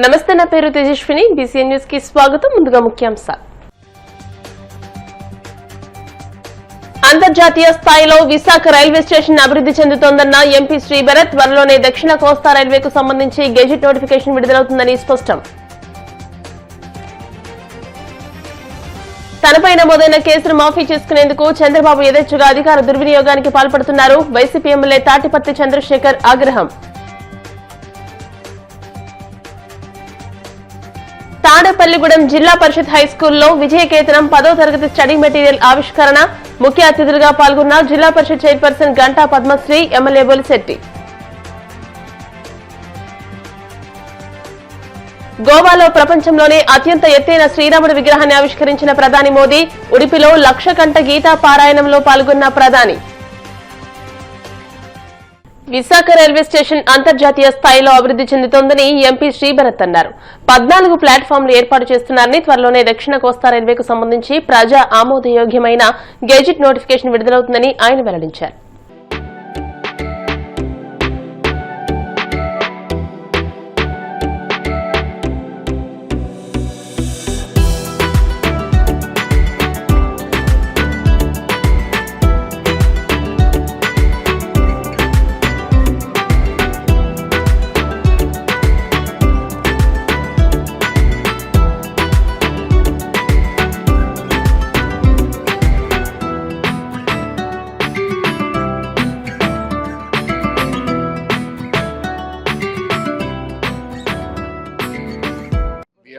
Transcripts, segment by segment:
నమస్తే, నా పేరు తేజస్విని. బీసీఎన్ న్యూస్ కి స్వాగతం. ముందుగా ముఖ్యాంశాలు. అంతర్జాతీయ స్థాయిలో విశాఖ రైల్వే స్టేషన్ అభివృద్ధి చెందుతోందన్న ఎంపీ శ్రీభరత్. త్వరలోనే దక్షిణ కోస్తా రైల్వేకు సంబంధించి గెజిట్ నోటిఫికేషన్ విడుదలవుతుందని స్పష్టం. తనపై నమోదైన కేసును మాఫీ చేసుకునేందుకు చంద్రబాబు యథేచ్ఛగా అధికార దుర్వినియోగానికి పాల్పడుతున్నారు. వైసీపీ ఎమ్మెల్యే తాటిపత్తి చంద్రశేఖర్ ఆగ్రహం. తాడేపల్లిగూడెం జిల్లా పరిషత్ హైస్కూల్లో విజయకేతనం 10వ తరగతి స్టడీ మెటీరియల్ ఆవిష్కరణ. ముఖ్య అతిథులుగా పాల్గొన్న జిల్లా పరిషత్ చైర్పర్సన్ గంటా పద్మశ్రీ, ఎమ్మెల్యే బొలిశెట్టి. గోవాలో ప్రపంచంలోనే అత్యంత ఎత్తైన శ్రీరాముడి విగ్రహాన్ని ఆవిష్కరించిన ప్రధాని మోదీ. ఉడిపిలో 1,00,000 కంఠ గీతా పారాయణంలో పాల్గొన్న ప్రధాని. విశాఖ రైల్వే స్టేషన్ అంతర్జాతీయ స్థాయిలో అభివృద్ధి చెందుతోందని ఎంపీ శ్రీభరత్ అన్నారు. 14 ప్లాట్ఫామ్లు ఏర్పాటు చేస్తున్నారని, త్వరలోనే దక్షిణ కోస్తా రైల్వేకు సంబంధించి ప్రజా ఆమోదయోగ్యమైన గెజిట్ నోటిఫికేషన్ విడుదలవుతుందని ఆయన వెల్లడించారు.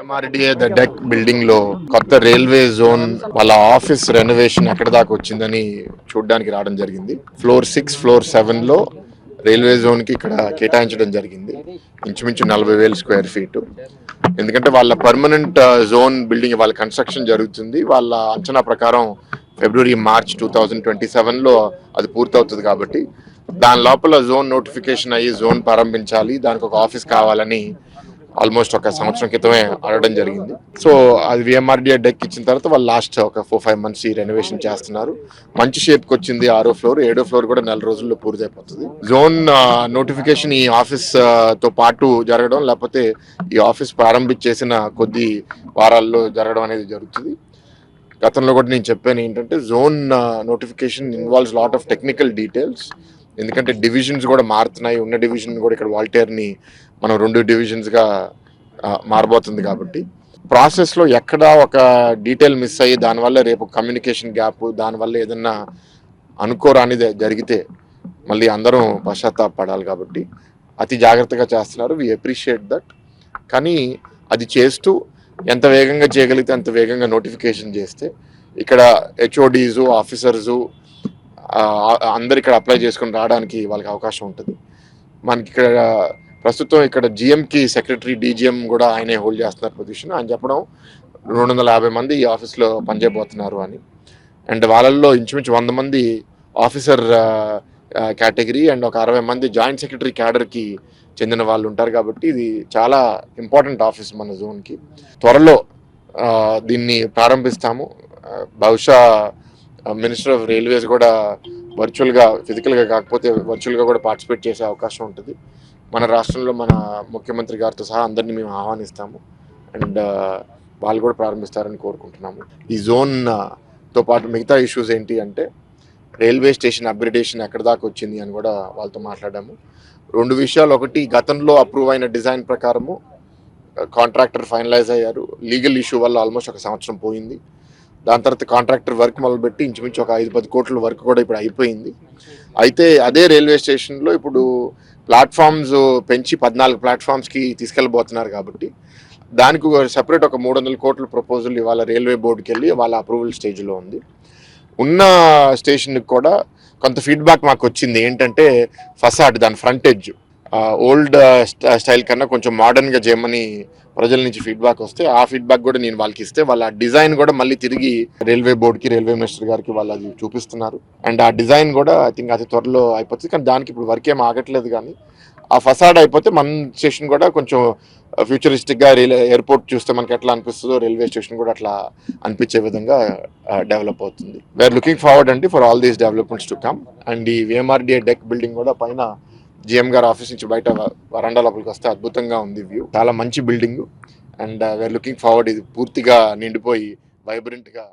ఎంఆర్డీఏ ద డెక్ బిల్డింగ్ లో కొత్త రైల్వే జోన్ వాళ్ళ ఆఫీస్ రెనోవేషన్ ఎక్కడ దాకా వచ్చిందని చూడడానికి రావడం జరిగింది. ఫ్లోర్ 6, ఫ్లోర్ 7 లో రైల్వే జోన్ కి ఇక్కడ కేటాయించడం జరిగింది. ఇంచుమించు 40,000 స్క్వేర్ ఫీట్. ఎందుకంటే వాళ్ళ పర్మనెంట్ జోన్ బిల్డింగ్ వాళ్ళ కన్స్ట్రక్షన్ జరుగుతుంది. వాళ్ళ అంచనా ప్రకారం ఫిబ్రవరి, మార్చ్ 2027 లో అది పూర్తవుతుంది. కాబట్టి దాని లోపల జోన్ నోటిఫికేషన్ అయ్యి జోన్ ప్రారంభించాలి, దానికి ఒక ఆఫీస్ కావాలని ఆల్మోస్ట్ ఒక సంవత్సరం క్రితమే అడగడం జరిగింది. సో అది విఎంఆర్డీఏ డెక్ ఇచ్చిన తర్వాత వాళ్ళు లాస్ట్ ఒక 4-5 months ఈ రెనోవేషన్ చేస్తున్నారు. మంచి షేప్కి వచ్చింది. 6వ ఫ్లోర్, 7వ ఫ్లోర్ కూడా 4 రోజుల్లో పూర్తయిపోతుంది. జోన్ నోటిఫికేషన్ ఈ ఆఫీస్ తో పాటు జరగడం, లేకపోతే ఈ ఆఫీస్ ప్రారంభించేసిన కొద్ది వారాల్లో జరగడం అనేది జరుగుతుంది. గతంలో కూడా నేను చెప్పాను ఏంటంటే zone notification involves lot of technical details. ఎందుకంటే డివిజన్స్ కూడా మారుతున్నాయి. ఉన్న డివిజన్ కూడా ఇక్కడ వాల్టేర్ని మనం 2 డివిజన్స్గా మారబోతుంది. కాబట్టి ప్రాసెస్లో ఎక్కడ ఒక డీటెయిల్ మిస్ అయ్యి దానివల్ల రేపు కమ్యూనికేషన్ గ్యాప్, దానివల్ల ఏదన్నా అనుకోరానిది జరిగితే మళ్ళీ అందరం పశ్చాత్తాపడాలి. కాబట్టి అతి జాగ్రత్తగా చేస్తున్నారు. We appreciate that. కానీ అది చేస్తూ ఎంత వేగంగా చేయగలిగితే అంత వేగంగా నోటిఫికేషన్ చేస్తే ఇక్కడ హెచ్ఓడీసు, ఆఫీసర్సు అందరు ఇక్కడ అప్లై చేసుకుని రావడానికి వాళ్ళకి అవకాశం ఉంటుంది. మనకి ఇక్కడ ప్రస్తుతం ఇక్కడ జిఎంకి సెక్రటరీ, డీజీఎం కూడా ఆయనే హోల్డ్ చేస్తున్నారు పొజిషన్. ఆయన చెప్పడం 250 మంది ఈ ఆఫీస్లో పనిచేయబోతున్నారు అని. అండ్ వాళ్ళల్లో ఇంచుమించు 100 మంది ఆఫీసర్ కేటగిరీ అండ్ ఒక 60 మంది జాయింట్ సెక్రటరీ క్యాడర్కి చెందిన వాళ్ళు ఉంటారు. కాబట్టి ఇది చాలా ఇంపార్టెంట్ ఆఫీస్ మన జోన్కి. త్వరలో దీన్ని ప్రారంభిస్తాము. బహుశా మినిస్టర్ ఆఫ్ రైల్వేస్ కూడా వర్చువల్గా, ఫిజికల్గా కాకపోతే వర్చువల్గా కూడా పార్టిసిపేట్ చేసే అవకాశం ఉంటుంది. మన రాష్ట్రంలో మన ముఖ్యమంత్రి గారితో సహా అందరినీ మేము ఆహ్వానిస్తాము. అండ్ వాళ్ళు కూడా ప్రారంభిస్తారని కోరుకుంటున్నాము. ఈ జోన్తో పాటు మిగతా ఇష్యూస్ ఏంటి అంటే రైల్వే స్టేషన్ అప్గ్రేడేషన్ ఎక్కడ దాకా వచ్చింది అని కూడా వాళ్ళతో మాట్లాడాము. 2 విషయాలు. ఒకటి, గతంలో అప్రూవ్ అయిన డిజైన్ ప్రకారము కాంట్రాక్టర్ ఫైనలైజ్ అయ్యారు. లీగల్ ఇష్యూ వల్ల ఆల్మోస్ట్ ఒక సంవత్సరం పోయింది. దాని తర్వాత కాంట్రాక్టర్ వర్క్ మొదలుపెట్టి ఇంచుమించు ఒక 5-10 కోట్ల వర్క్ కూడా ఇప్పుడు అయిపోయింది. అయితే అదే రైల్వే స్టేషన్లో ఇప్పుడు ప్లాట్ఫామ్స్ పెంచి 14 ప్లాట్ఫామ్స్కి తీసుకెళ్ళబోతున్నారు. కాబట్టి దానికి సెపరేట్ ఒక 300 కోట్ల ప్రపోజల్ ఇవాళ రైల్వే బోర్డుకి వెళ్ళి వాళ్ళ అప్రూవల్ స్టేజ్లో ఉంది. ఉన్న స్టేషన్కి కూడా కొంత ఫీడ్బ్యాక్ మాకు వచ్చింది. ఏంటంటే ఫసాడ్, దాని ఫ్రంటేజ్ ఓల్డ్ స్టైల్ కన్నా కొంచెం మోడర్న్గా చేయమని ప్రజల నుంచి ఫీడ్బ్యాక్ వస్తే ఆ ఫీడ్బ్యాక్ కూడా నేను వాళ్ళకి ఇస్తే వాళ్ళ డిజైన్ కూడా మళ్ళీ తిరిగి రైల్వే బోర్డుకి, రైల్వే మినిస్టర్ గారికి వాళ్ళు అది చూపిస్తున్నారు. అండ్ ఆ డిజైన్ కూడా ఐ థింక్ అతి త్వరలో అయిపోతుంది. కానీ దానికి ఇప్పుడు వర్క్ ఏం ఆగట్లేదు. కానీ ఆ ఫసాడ్ అయిపోతే మన స్టేషన్ కూడా కొంచెం ఫ్యూచరిస్టిక్గా ఎయిర్పోర్ట్ చూస్తే మనకి ఎట్లా అనిపిస్తుందో రైల్వే స్టేషన్ కూడా అట్లా అనిపించే విధంగా డెవలప్ అవుతుంది. వీఆర్ లుకింగ్ ఫార్వర్డ్ అండి for all these developments to come. And ఈ విఎంఆర్డీఏ డెక్ బిల్డింగ్ కూడా పైన జిఎం గారి ఆఫీస్ నుంచి బయట వరండా లోపలికి వస్తే అద్భుతంగా ఉంది వ్యూ. చాలా మంచి building and we are looking forward. ఇది పూర్తిగా నిండిపోయి వైబ్రెంట్ గా.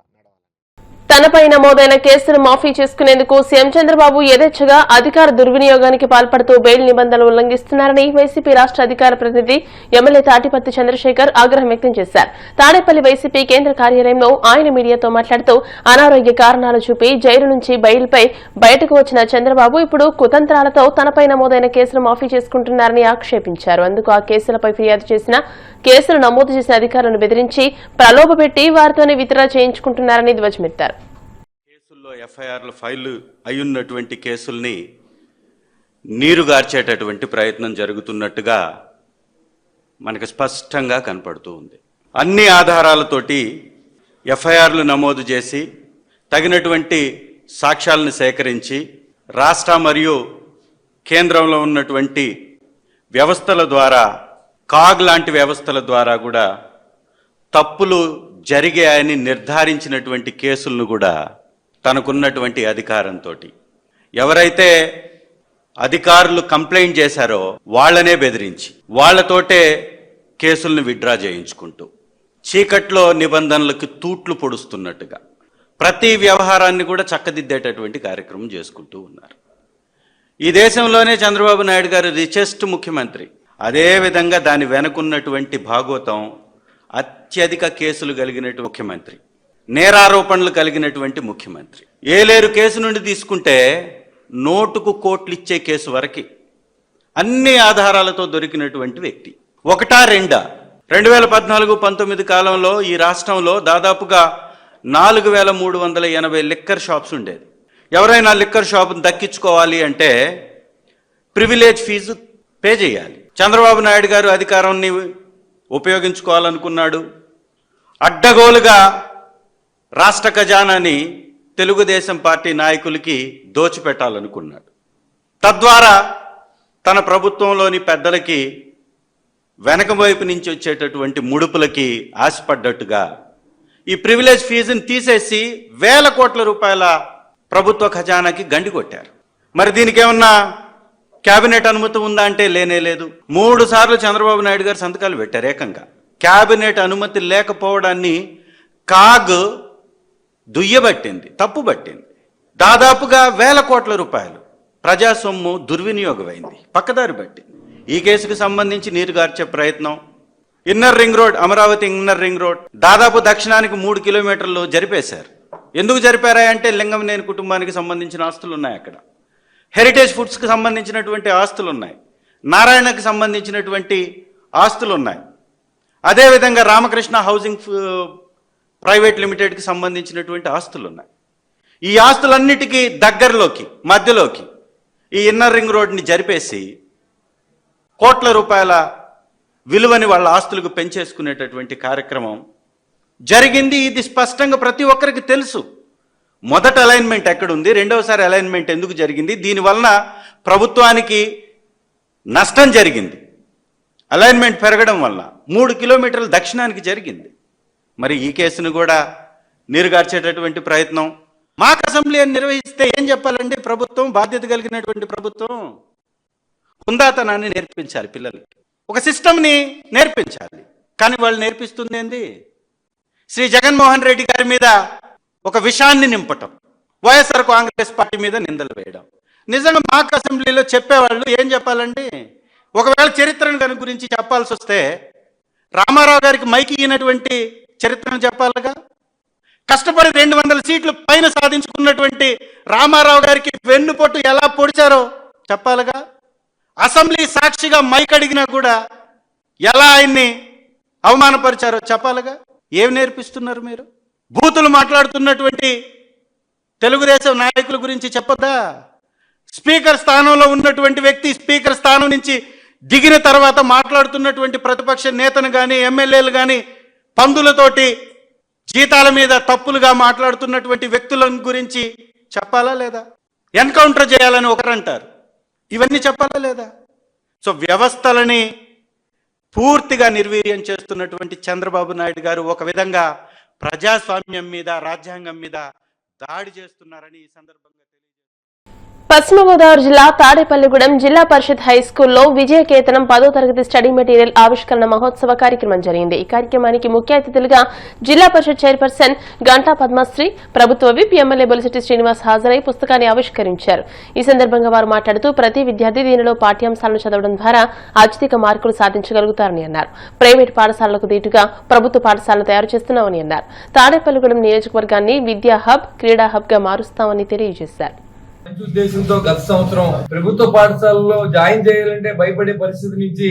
తనపై నమోదైన కేసులు మాఫీ చేసుకునేందుకు సీఎం చంద్రబాబు యథేచ్ఛగా అధికార దుర్వినియోగానికి పాల్పడుతూ బెయిల్ నిబంధనలు ఉల్లంఘిస్తున్నారని వైసీపీ రాష్ట్ర అధికార ప్రతినిధి ఎమ్మెల్యే తాటిపత్తి చంద్రశేఖర్ ఆగ్రహం వ్యక్తం చేశారు. తాడేపల్లి వైసీపీ కేంద్ర కార్యాలయంలో ఆయన మీడియాతో మాట్లాడుతూ అనారోగ్య కారణాలు చూపి జైలు నుంచి బెయిల్పై బయటకు వచ్చిన చంద్రబాబు ఇప్పుడు కుతంత్రాలతో తనపై నమోదైన కేసులు మాఫీ చేసుకుంటున్నారని ఆక్షేపించారు. అందుకు ఆ కేసులపై ఫిర్యాదు చేసిన కేసులు నమోదు చేసిన అధికారులను బెదిరించి ప్రలోభపెట్టి వారితోనే విత్డ్రా చేయించుకుంటున్నారని ధ్వజమెత్తారు. కేసుల్లో ఎఫ్ఐఆర్లు ఫైల్ అయ్యున్నటువంటి కేసుల్ని నీరుగార్చేటటువంటి ప్రయత్నం జరుగుతున్నట్టుగా మనకు స్పష్టంగా కనపడుతూ ఉంది. అన్ని ఆధారాలతోటి ఎఫ్ఐఆర్లు నమోదు చేసి తగినటువంటి సాక్ష్యాలను సేకరించి రాష్ట్ర మరియు కేంద్రంలో ఉన్నటువంటి వ్యవస్థల ద్వారా, కాగ్ లాంటి వ్యవస్థల ద్వారా కూడా తప్పులు జరిగాయని నిర్ధారించినటువంటి కేసులను కూడా తనకున్నటువంటి అధికారంతో ఎవరైతే అధికారులు కంప్లైంట్ చేశారో వాళ్ళనే బెదిరించి వాళ్ళతోటే కేసులను విత్డ్రా చేయించుకుంటూ చీకట్లో నిబంధనలకు తూట్లు పొడుస్తున్నట్టుగా ప్రతి వ్యవహారాన్ని కూడా చక్కదిద్దేటటువంటి కార్యక్రమం చేసుకుంటూ ఉన్నారు. ఈ దేశంలోనే చంద్రబాబు నాయుడు గారు రిచెస్ట్ ముఖ్యమంత్రి. అదేవిధంగా దాని వెనుకున్నటువంటి భాగోతం అత్యధిక కేసులు కలిగినటువంటి ముఖ్యమంత్రి, నేరారోపణలు కలిగినటువంటి ముఖ్యమంత్రి. ఏలేరు కేసు నుండి తీసుకుంటే నోటుకు కోట్లు ఇచ్చే కేసు వరకు అన్ని ఆధారాలతో దొరికినటువంటి వ్యక్తి. ఒకటా రెండా 2014-19 కాలంలో ఈ రాష్ట్రంలో దాదాపుగా 4380 లిక్కర్ షాప్స్ ఉండేది. ఎవరైనా లిక్కర్ షాప్ను దక్కించుకోవాలి అంటే ప్రివిలేజ్ ఫీజు పే చేయాలి. చంద్రబాబు నాయుడు గారు అధికారాన్ని ఉపయోగించుకోవాలనుకున్నాడు. అడ్డగోలుగా రాష్ట్ర ఖజానాని తెలుగుదేశం పార్టీ నాయకులకి దోచిపెట్టాలనుకున్నాడు. తద్వారా తన ప్రభుత్వంలోని పెద్దలకి వెనక వైపు నుంచి వచ్చేటటువంటి ముడుపులకి ఆశపడ్డట్టుగా ఈ ప్రివిలేజ్ ఫీజుని తీసేసి వేల కోట్ల రూపాయల ప్రభుత్వ ఖజానాకి గండి కొట్టారు. మరి దీనికి ఏమన్నా క్యాబినెట్ అనుమతి ఉందా అంటే లేనే లేదు. 3 సార్లు చంద్రబాబు నాయుడు గారు సంతకాలు పెట్టారు ఏకంగా. క్యాబినెట్ అనుమతి లేకపోవడాన్ని కాగ్ దుయ్యబట్టింది, తప్పుబట్టింది. దాదాపుగా వేల కోట్ల రూపాయలు ప్రజా సొమ్ము దుర్వినియోగమైంది, పక్కదారి పట్టింది. ఈ కేసుకు సంబంధించి నీరుగార్చే ప్రయత్నం. Inner ring road, Amaravati inner ring road దాదాపు దక్షిణానికి 3 కిలోమీటర్లు జరిపేశారు. ఎందుకు జరిపారా అంటే లింగంనేని కుటుంబానికి సంబంధించిన ఆస్తులు ఉన్నాయి అక్కడ. హెరిటేజ్ ఫుడ్స్కి సంబంధించినటువంటి ఆస్తులు ఉన్నాయి, నారాయణకి సంబంధించినటువంటి ఆస్తులు ఉన్నాయి. అదేవిధంగా రామకృష్ణ హౌసింగ్ ప్రైవేట్ లిమిటెడ్కి సంబంధించినటువంటి ఆస్తులు ఉన్నాయి. ఈ ఆస్తులన్నిటికీ దగ్గరలోకి, మధ్యలోకి ఈ ఇన్నర్ రింగ్ రోడ్ని జరిపేసి కోట్ల రూపాయల విలువని వాళ్ళ ఆస్తులకు పెంచేసుకునేటటువంటి కార్యక్రమం జరిగింది. ఇది స్పష్టంగా ప్రతి ఒక్కరికి తెలుసు. మొదటి అలైన్మెంట్ ఎక్కడుంది, రెండవసారి అలైన్మెంట్ ఎందుకు జరిగింది, దీనివలన ప్రభుత్వానికి నష్టం జరిగింది. అలైన్మెంట్ పెరగడం వల్ల 3 కిలోమీటర్ల దక్షిణానికి జరిగింది. మరి ఈ కేసును కూడా నీరుగార్చేటటువంటి ప్రయత్నం. మాక్ అసెంబ్లీ అని నిర్వహిస్తే ఏం చెప్పాలండి? ప్రభుత్వం బాధ్యత కలిగినటువంటి ప్రభుత్వం హుందాతనాన్ని నేర్పించాలి పిల్లలకి, ఒక సిస్టమ్ని నేర్పించాలి. కానీ వాళ్ళు నేర్పిస్తుంది ఏంది? శ్రీ జగన్మోహన్ రెడ్డి గారి మీద ఒక విషాన్ని నింపటం, వైఎస్ఆర్ కాంగ్రెస్ పార్టీ మీద నిందలు వేయడం. నిజంగా మాక్ అసెంబ్లీలో చెప్పేవాళ్ళు ఏం చెప్పాలండి? ఒకవేళ చరిత్రను గురించి చెప్పాల్సి వస్తే రామారావు గారికి మైకి ఇయ్యనటువంటి చరిత్రను చెప్పాలిగా. కష్టపడి 200 సీట్లు పైన సాధించుకున్నటువంటి రామారావు గారికి వెన్నుపోటు ఎలా పొడిచారో చెప్పాలిగా. అసెంబ్లీ సాక్షిగా మైక్ అడిగినా కూడా ఎలా ఆయన్ని అవమానపరిచారో చెప్పాలిగా. ఏం నేర్పిస్తున్నారు మీరు? బూతులు మాట్లాడుతున్నటువంటి తెలుగుదేశం నాయకుల గురించి చెప్పొద్దా? స్పీకర్ స్థానంలో ఉన్నటువంటి వ్యక్తి స్పీకర్ స్థానం నుంచి దిగిన తర్వాత మాట్లాడుతున్నటువంటి ప్రతిపక్ష నేతను కానీ ఎమ్మెల్యేలు కానీ పందులతోటి జీతాల మీద తప్పులుగా మాట్లాడుతున్నటువంటి వ్యక్తుల గురించి చెప్పాలా లేదా? ఎన్కౌంటర్ చేయాలని ఒకరంటారు, ఇవన్నీ చెప్పాలా లేదా? సో వ్యవస్థలని పూర్తిగా నిర్వీర్యం చేస్తున్నటువంటి చంద్రబాబు నాయుడు గారు ఒక విధంగా ప్రజాస్వామ్యం మీద, రాజ్యాంగం మీద దాడి చేస్తున్నారని ఈ సందర్భంగా పశ్చిమ గోదావరి జిల్లా తాడేపల్లిగూడెం జిల్లా పరిషత్ హై స్కూల్లో విజయకేతనం 10వ తరగతి స్టడీ మెటీరియల్ ఆవిష్కరణ మహోత్సవ కార్యక్రమం జరిగింది. ఈ కార్యక్రమానికి ముఖ్య అతిథులుగా జిల్లా పరిషత్ చైర్పర్సన్ గంటా పద్మశ్రీ, ప్రభుత్వ విప్ ఎమ్మెల్యే బొలిశెట్టి శ్రీనివాస్ హాజరై పుస్తకాన్ని ఆవిష్కరించారు. ఈ సందర్భంగా వారు మాట్లాడుతూ ప్రతి విద్యార్థి దీనిలో పాఠ్యాంశాలను చదవడం ద్వారా అత్యధిక మార్కులు సాధించగలుగుతారని అన్నారు. ప్రైవేటు పాఠశాలలకు దీటుగా ప్రభుత్వ పాఠశాలను తయారు చేస్తున్నామని అన్నారు. తాడేపల్లిగూడెం నియోజకవర్గాన్ని విద్యా హబ్, క్రీడా హబ్ గా మారుస్తామని తెలియజేశారు. మంచి ఉద్దేశంతో గత సంవత్సరం ప్రభుత్వ పాఠశాలలో జాయిన్ చేయాలంటే భయపడే పరిస్థితి నుంచి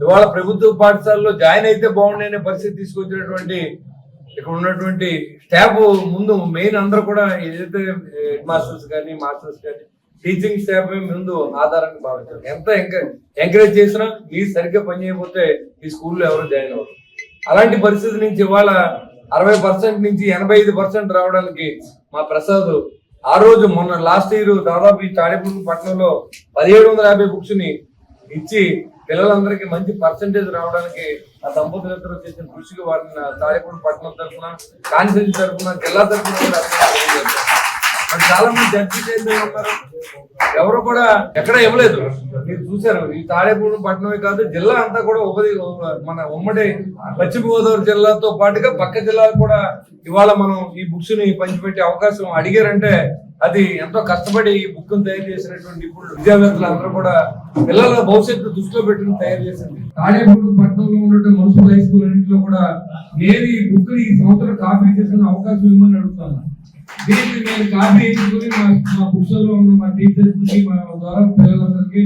ఇవాళ ప్రభుత్వ పాఠశాలలో జాయిన్ అయితే బాగుండే పరిస్థితి తీసుకొచ్చినటువంటి ఇక్కడ ఉన్నటువంటి స్టాఫ్ ముందు మెయిన్ అందరూ కూడా ఏదైతే హెడ్ మాస్టర్స్ కానీ మాస్టర్స్ కానీ టీచింగ్ స్టాఫ్ ముందు ఆధారంగా భావించారు. ఎంత ఎంకరేజ్ చేసినా మీరు సరిగ్గా పని చేయకపోతే ఈ స్కూల్లో ఎవరు జాయిన్ అవ్వరు. అలాంటి పరిస్థితి నుంచి ఇవాళ 60% నుంచి 85% రావడానికి మా ప్రసాద్ ఆ రోజు మొన్న లాస్ట్ ఇయర్ దాదాపు ఈ తాడేపల్లి పట్టణంలో 1750 బుక్స్ ని ఇచ్చి పిల్లలందరికీ మంచి పర్సంటేజ్ రావడానికి ఆ దంపతులందరూ చేసిన కృషికి వారిని తాడేపల్లి పట్టణం తరఫున, కాన్స్టిట్యూన్సీ తరఫున, జిల్లా తరఫున కూడా చాలా మంది జడ్జి ఉన్నారు. ఎవరు కూడా ఎక్కడ ఇవ్వలేదు. మీరు చూసారు ఈ తాడేపల్లి పట్టణమే కాదు జిల్లా అంతా కూడా మన ఉమ్మడి పశ్చిమ గోదావరి జిల్లాతో పాటుగా పక్క జిల్లాలు కూడా ఇవాళ మనం ఈ బుక్స్ ని పంచిపెట్టే అవకాశం అడిగారంటే అది ఎంతో కష్టపడి ఈ బుక్ తయారు చేసినటువంటి ఇప్పుడు విద్యావేత్తలు అందరూ కూడా పిల్లల భవిష్యత్తు దృష్టిలో పెట్టుకుని తయారు చేసింది. తాడేపల్లి పట్టణంలో ఉన్నటువంటి మున్సిపల్ హై స్కూల్ అన్నింటిలో కూడా నేను ఈ బుక్ ని ఈ సంవత్సరం కాపీ చేసిన అవకాశం ఇవ్వమని అడుగుతాను. దీన్ని నేను కాపీ చేసుకుని మా బుక్స్ లో ఉన్న మా టీచర్స్ కి మా ద్వారా పిల్లలందరికీ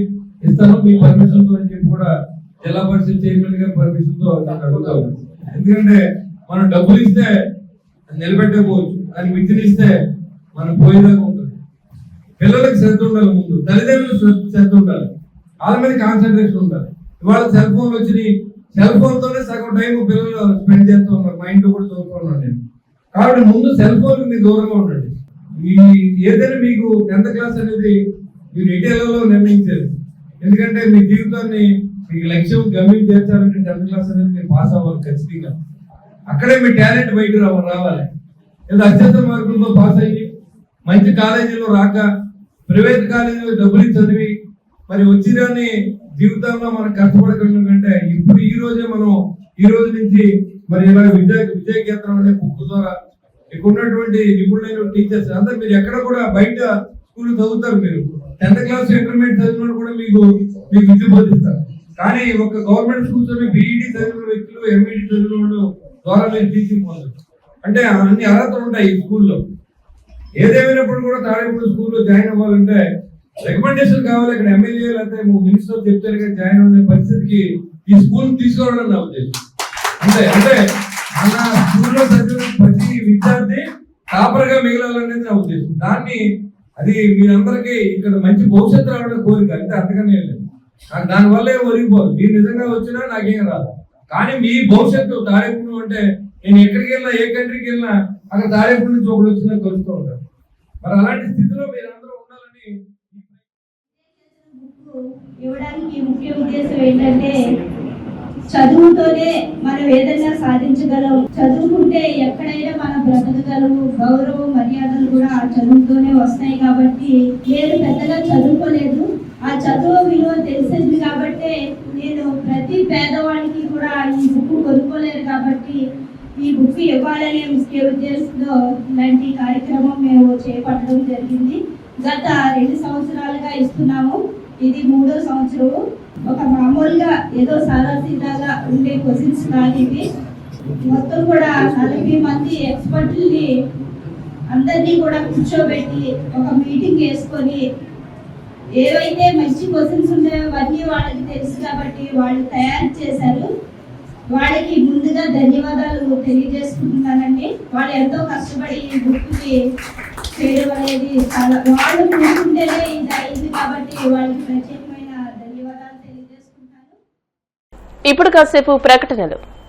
ఇస్తాను మీ పర్మిషన్ తో అని చెప్పి కూడా జిల్లా పరిషత్ చైర్మన్ గారి పర్మిషన్ తో అడుగుతాను. ఎందుకంటే మనం డబ్బులు ఇస్తే నిలబెట్టకపోవచ్చు, అని విద్యనిస్తే మనం పోయేదాకా ఉంటుంది. పిల్లలకు శ్రద్ధ ఉండాలి, ముందు తల్లిదండ్రులు శ్రద్ధ ఉండాలి, వాళ్ళ మీద కాన్సన్ట్రేషన్ ఉండాలి. ఇవాళ సెల్ ఫోన్లు వచ్చినాయి, సెల్ ఫోన్ తోనే సగం టైం పిల్లలు స్పెండ్ చేస్తూ ఉన్నారు. మా ఇంట్లో కూడా చూస్తున్నాను నేను. కాబట్టి ముందు సెల్ ఫోన్ మీరు దూరంగా ఉండండి. ఏదైనా మీకు 10th క్లాస్ అనేది మీరు ఎటేళ్లలో నిర్ణయించారు. ఎందుకంటే మీ జీవితాన్ని మీకు లక్ష్యం గమ్యం చేర్చాలంటే 10th క్లాస్ అనేది మీరు పాస్ అవ్వాలి ఖచ్చితంగా. అక్కడే మీ టాలెంట్ బయట రావాలి. ఏదో అత్యంత మార్కులతో పాస్ అయ్యి మంచి కాలేజీలో రాక ప్రైవేట్ కాలేజీలో డబ్బులు చదివి మరి వచ్చిదాన్ని జీవితంలో మనం కష్టపడకుండా కంటే ఇప్పుడు ఈ రోజే మనం ఈ రోజు నుంచి మరి ఇలా విజయకేతనం అనే బుక్ ద్వారా ఇక్కడ ఉన్నటువంటి నిపుణులైన టీచర్స్ అందరూ మీరు ఎక్కడ కూడా బయట స్కూల్ చదువుతారు. మీరు 10th క్లాస్ ఇంటర్మీడియట్ చదివిన కూడా మీకు విద్య బోధిస్తారు. కానీ ఒక గవర్నమెంట్ స్కూల్స్ బీఈడి చదివిన వ్యక్తులు, ఎంఈడి చదివిన వాళ్ళు ద్వారా మీరు టీచింగ్ పొందరు. అంటే అన్ని అర్హతలు ఉంటాయి ఈ స్కూల్లో. ఏదేమైనప్పుడు కూడా తాడేపల్లి స్కూల్లో జాయిన్ అవ్వాలంటే రికమెండేషన్ కావాలి. ఇక్కడ ఎమ్మెల్యే లేకపోతే మినిస్టర్ చెప్తారు కానీ జాయిన్ అవ్వే పరిస్థితికి ఈ స్కూల్ తీసుకోవడం నా ఉద్దేశం. అంటే మన స్కూల్లో చదివిన ప్రతి విద్యార్థి టాపర్ గా మిగలాలనేది నా ఉద్దేశం. దాన్ని అది మీరందరికీ ఇక్కడ మంచి భవిష్యత్తు రావడం కోరిక, అంటే అంతగానే లేదు. నాకు దానివల్లే ఒరిగిపోదు. మీరు నిజంగా వచ్చినా నాకేం రాదు. కానీ మీ భవిష్యత్తు తాడేపల్లి అంటే నేను ఎక్కడికి వెళ్ళినా, ఏ కంట్రీకి వెళ్ళినా అక్కడ తాడేపల్లి నుంచి ఒకటి వచ్చినా కలుస్తూ ఉంటారు. మరి అలాంటి స్థితిలో మీరు అందరూ ఉండాలని ఇవ్వడానికి ముఖ్య ఉద్దేశం ఏంటంటే చదువుతోనే మనం ఏదైనా సాధించగలం. చదువుకుంటే ఎక్కడైనా మనం బ్రతకగలం. గౌరవం, మర్యాదలు కూడా ఆ చదువుతోనే వస్తాయి. కాబట్టి నేను పెద్దగా చదువుకోలేదు, ఆ చదువు విలువ తెలిసింది కాబట్టి నేను ప్రతి పేదవాడికి కూడా ఈ బుక్ కొనుక్కోలేదు. కాబట్టి ఈ బుక్ ఇవ్వాలనే ముఖ్య ఉద్దేశంతో ఇలాంటి కార్యక్రమం మేము చేపట్టడం జరిగింది. గత 2 సంవత్సరాలుగా ఇస్తున్నాము. ఇది 3వ సంవత్సరం. ఒక మామూలుగా ఏదో సాదాసీదాగా ఉండే క్వశ్చన్స్ కాదు ఇవి. మొత్తం కూడా 40 మంది ఎక్స్పర్ట్ని అందరినీ కూడా కూర్చోబెట్టి ఒక మీటింగ్ వేసుకొని ఏవైతే మంచి క్వశ్చన్స్ ఉన్నాయో అవన్నీ వాళ్ళకి తెలుసు కాబట్టి వాళ్ళు తయారు చేశారు. వాళ్ళకి ముందుగా ధన్యవాదాలు తెలియజేసుకుంటున్నానండి. వాళ్ళు ఎంతో కష్టపడి ఈ బుక్కి చేయడం అనేది చాలా వాళ్ళు కూర్చుంటేనే ఇది అయింది కాబట్టి వాళ్ళకి ప్రత్యేకమైన ధన్యవాదాలు తెలియజేసుకుంటాను. ఇప్పుడు కాసేపు ప్రకటనలు.